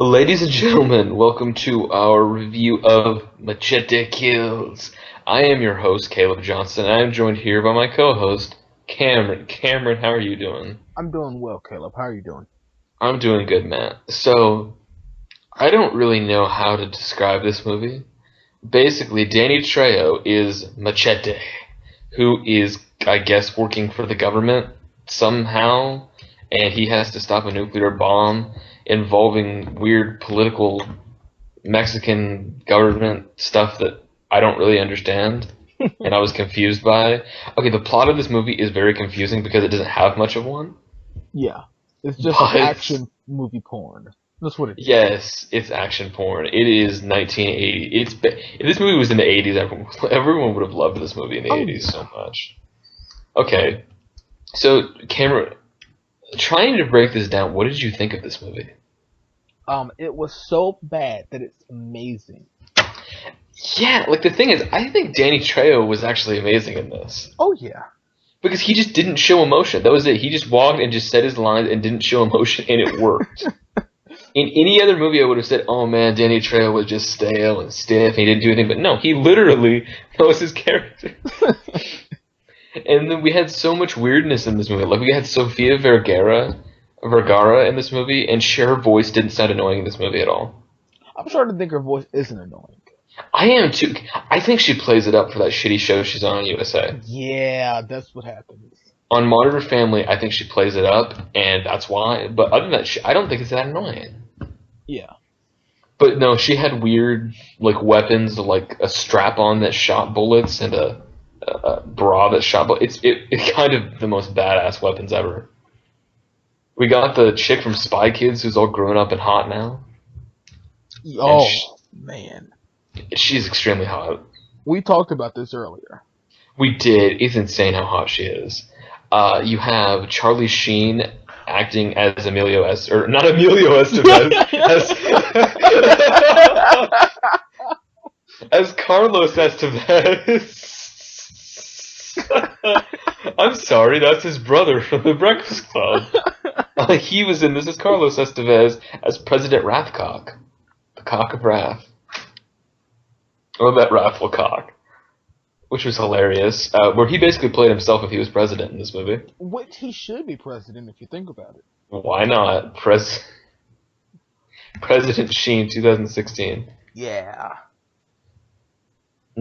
Ladies and gentlemen, welcome to our review of Machete Kills. I am your host, Caleb Johnson, and I'm joined here by my co-host, Cameron. Cameron, how are you doing? I'm doing well, Caleb. How are you doing? I'm doing good, Matt. So, I don't really know how to describe this movie. Basically, Danny Trejo is Machete, who is, I guess, working for the government somehow, and he has to stop a nuclear bomb involving weird political Mexican government stuff that I don't really understand and I was confused by. Okay, the plot of this movie is very confusing because it doesn't have much of one. Yeah, it's just But action movie porn. That's what it is. yes, it's action porn. It is 1980. If this movie was in the 80s, everyone would have loved this movie in the Oh 80s yeah. so much. Okay, so Cameron, trying to break this down, what did you think of this movie? It was so bad that it's amazing. Yeah, like the thing is, I think Danny Trejo was actually amazing in this. Oh yeah. Because he just didn't show emotion. That was it. He just walked and just said his lines and didn't show emotion, and it worked. In any other movie, I would have said, "Oh man, Danny Trejo was just stale and stiff. And he didn't do anything." But no, he literally knows his character. And then we had so much weirdness in this movie. Like we had Sofia Vergara in this movie, and her voice didn't sound annoying in this movie at all. I'm starting to think her voice isn't annoying. I am too. I think she plays it up for that shitty show she's on USA. Yeah, that's what happens. On Modern Family, I think she plays it up, and that's why. But other than that, I don't think it's that annoying. Yeah. But no, she had weird like weapons, like a strap on that shot bullets and a bra that shot bullets. It's kind of the most badass weapons ever. We got the chick from Spy Kids who's all grown up and hot now. Oh man, She's extremely hot. we talked about this earlier. We did. It's insane how hot she is. You have Charlie Sheen acting as Emilio or not Emilio Estevez, as Carlos Estevez. I'm sorry, that's his brother from the Breakfast Club. He was in this as Carlos Estevez as President Wrathcock, the cock of wrath, or that wrathful cock, which was hilarious. Where he basically played himself if he was president in this movie. Which he should be president if you think about it. Why not? President Sheen, 2016. Yeah.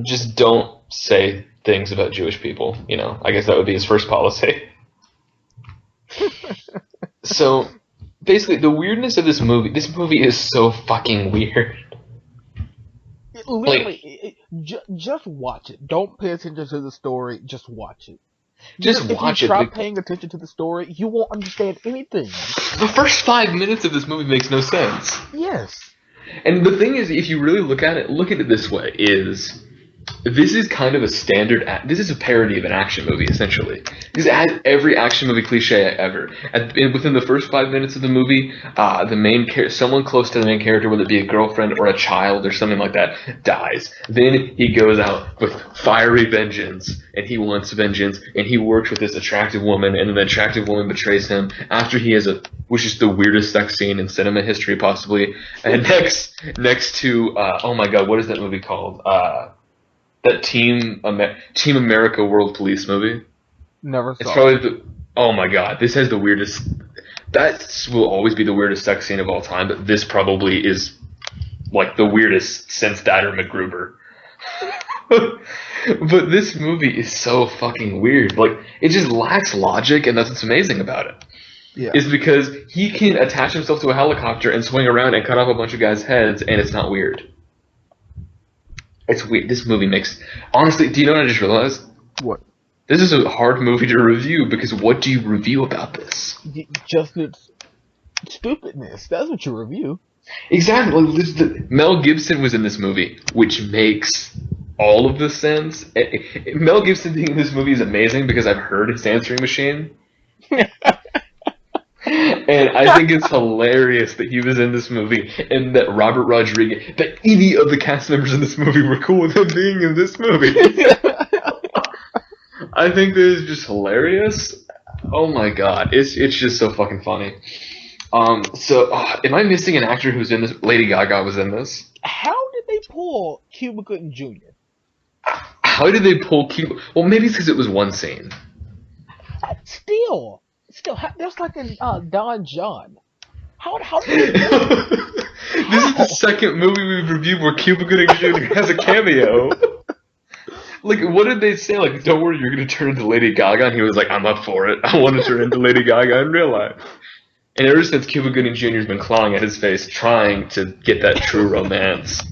Just don't say things about Jewish people. You know, I guess that would be his first policy. So, basically, the weirdness of this movie is so fucking weird. Literally, just watch it. Don't pay attention to the story. Just watch it. Just If watch you it. try paying attention to the story, you won't understand anything. The first 5 minutes of this movie makes no sense. Yes. And the thing is, if you really look at it this way, is this is kind of a standard. This is a parody of an action movie, essentially. This has every action movie cliche ever. Within the first 5 minutes of the movie, someone close to the main character, whether it be a girlfriend or a child or something like that, dies. Then he goes out with fiery vengeance, and he wants vengeance, and he works with this attractive woman, and then the attractive woman betrays him after he has which is the weirdest sex scene in cinema history, possibly. And next to, oh my god, what is that movie called? That Team America World Police movie. Never saw It's probably oh my god, this has the weirdest. That will always be the weirdest sex scene of all time, but this probably is like the weirdest since that or MacGruber. But this movie is so fucking weird. Like it just lacks logic, and that's what's amazing about it. Yeah. Is because he can attach himself to a helicopter and swing around and cut off a bunch of guys' heads, and it's not weird. It's weird. This movie makes... Honestly, do you know what I just realized? What? This is a hard movie to review, because what do you review about this? Just its stupidness. That's what you review. Exactly. Mel Gibson was in this movie, which makes all of the sense. Mel Gibson being in this movie is amazing, because I've heard his answering machine. And I think it's hilarious that he was in this movie, and that Robert Rodriguez, that any of the cast members in this movie were cool with him being in this movie. I think this is just hilarious. Oh my god, it's just so fucking funny. Am I missing an actor who's in this? Lady Gaga was in this. How did they pull Cuba Gooding Jr.? How did they pull Cuba? Well, maybe it's because it was one scene. Still, there's like a Don John. How did they do it? This is the second movie we've reviewed where Cuba Gooding Jr. has a cameo. Like, what did they say? Like, don't worry, you're going to turn into Lady Gaga? And he was like, I'm up for it. I want to turn into Lady Gaga in real life. And ever since, Cuba Gooding Jr. has been clawing at his face, trying to get that true romance.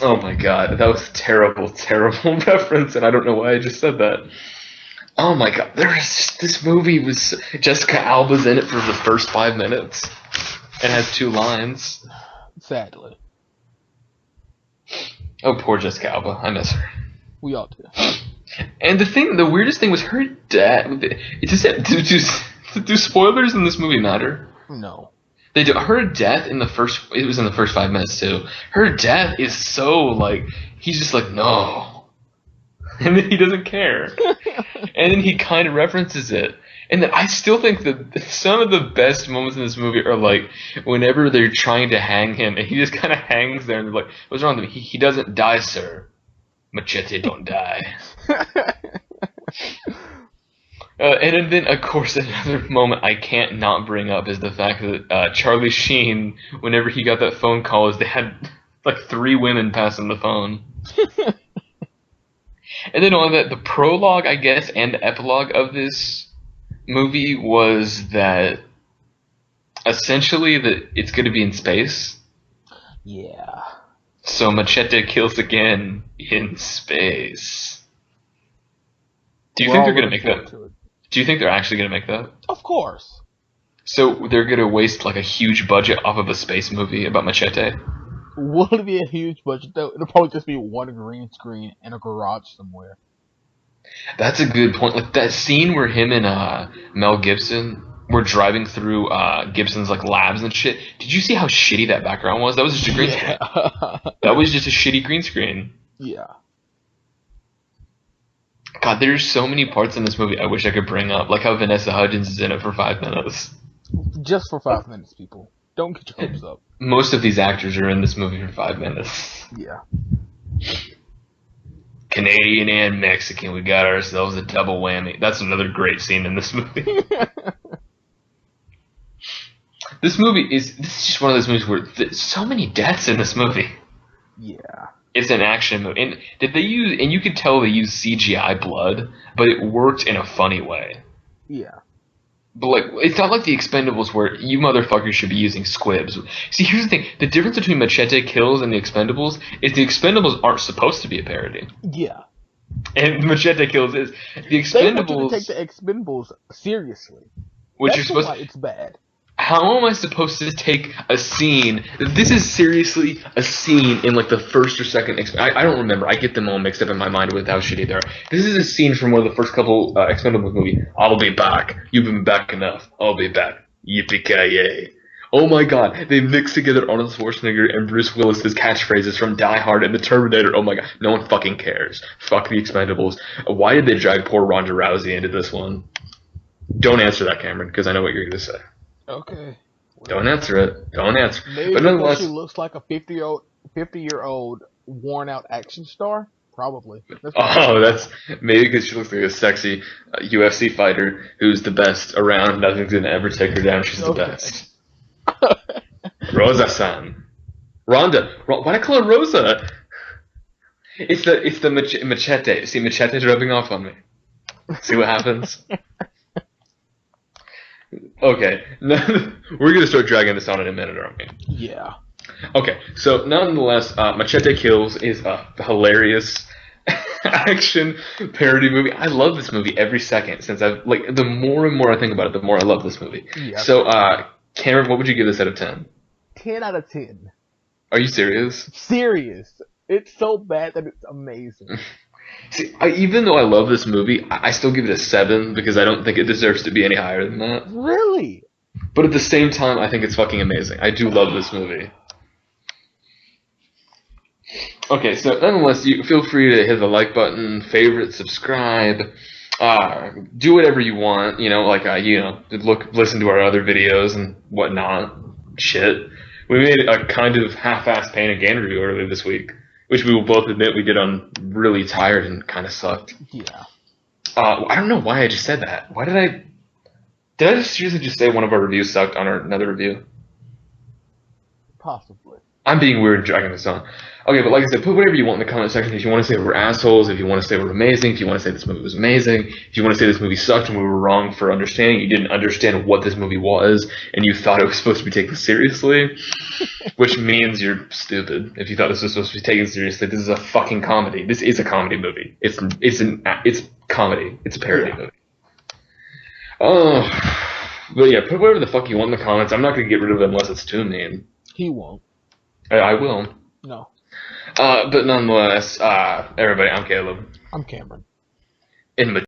Oh my god, that was a terrible, terrible reference, and I don't know why I just said that. Oh my god, this movie was... Jessica Alba's in it for the first 5 minutes. It has 2 lines. Sadly. Oh, poor Jessica Alba. I miss her. We all do. And the weirdest thing was her dad. Do spoilers in this movie matter? No. They do. Her death in the first. It was in the first 5 minutes too. Her death is so like he's just like no, and then he doesn't care, and then he kind of references it. And then I still think that some of the best moments in this movie are like whenever they're trying to hang him, and he just kind of hangs there, and they're like, "What's wrong with him? He doesn't die, sir. Machete don't die." And then, of course, another moment I can't not bring up is the fact that Charlie Sheen, whenever he got that phone call, is they had like 3 women pass him the phone. And then on that, the prologue, I guess, and the epilogue of this movie was that essentially that it's going to be in space. Yeah. So Machete Kills again in space. Do you think they're going to make that? Do you think they're actually going to make that? Of course. So they're going to waste like a huge budget off of a space movie about Machete? Will it be a huge budget though? It'll probably just be one green screen in a garage somewhere. That's a good point. Like that scene where him and Mel Gibson were driving through Gibson's like labs and shit. Did you see how shitty that background was? That was just a green screen. That was just a shitty green screen. Yeah. God, there's so many parts in this movie I wish I could bring up, like how Vanessa Hudgens is in it for 5 minutes. Just for 5 minutes, people. Don't get your hopes up. Most of these actors are in this movie for 5 minutes. Yeah. Canadian and Mexican, we got ourselves a double whammy. That's another great scene in this movie. This is just one of those movies where there's so many deaths in this movie. Yeah. It's an action movie. And you could tell they used CGI blood, but it worked in a funny way. Yeah. But like, it's not like the Expendables where you motherfuckers should be using squibs. See, here's the thing. The difference between Machete Kills and the Expendables is the Expendables aren't supposed to be a parody. Yeah. And Machete Kills is. The Expendables... They want you to take the Expendables seriously. Which That's you're supposed why it's bad. How am I supposed to take a scene? This is seriously a scene in like the first or second. I don't remember. I get them all mixed up in my mind with how shitty they are. This is a scene from one of the first couple Expendables movie. I'll be back. You've been back enough. I'll be back. Yippee-ki-yay. Oh my god. They mixed together Arnold Schwarzenegger and Bruce Willis's catchphrases from Die Hard and The Terminator. Oh my god. No one fucking cares. Fuck the Expendables. Why did they drag poor Ronda Rousey into this one? Don't answer that, Cameron, because I know what you're going to say. Okay. Well, don't answer it. Don't answer. Maybe but because she looks like a 50-year-old worn-out action star? Probably. That's maybe because she looks like a sexy UFC fighter who's the best around. Nothing's going to ever take her down. She's the best. Rosa-san. Rhonda. Why'd I call her Rosa? It's the machete. See, machete's rubbing off on me. See what happens? Okay, we're going to start dragging this on in a minute, aren't we? Yeah. Okay, so nonetheless, Machete Kills is a hilarious action parody movie. I love this movie every second since the more and more I think about it, the more I love this movie. Yeah. So, Cameron, what would you give this out of 10? 10 out of 10. Are you serious? Serious. It's so bad that it's amazing. See, even though I love this movie, I still give it a 7 because I don't think it deserves to be any higher than that. Really? But at the same time, I think it's fucking amazing. I do love this movie. Okay, so nonetheless, you feel free to hit the like button, favorite, subscribe. Do whatever you want, listen to our other videos and whatnot. Shit. We made a kind of half-assed Pain and Gain review earlier this week, which we will both admit we did on really tired and kind of sucked. Yeah. I don't know why I just said that. Did I just seriously just say one of our reviews sucked on another review? Possibly. I'm being weird and dragging this on. Okay, but like I said, put whatever you want in the comment section. If you want to say we're assholes, if you want to say we're amazing, if you want to say this movie was amazing, if you want to say this movie sucked and we were wrong for understanding, you didn't understand what this movie was, and you thought it was supposed to be taken seriously, which means you're stupid. If you thought this was supposed to be taken seriously, this is a fucking comedy. This is a comedy movie. It's comedy. It's a parody movie. Oh, but yeah, put whatever the fuck you want in the comments. I'm not gonna get rid of it unless it's too mean. He won't. I will. No. But nonetheless, everybody, I'm Caleb. I'm Cameron. In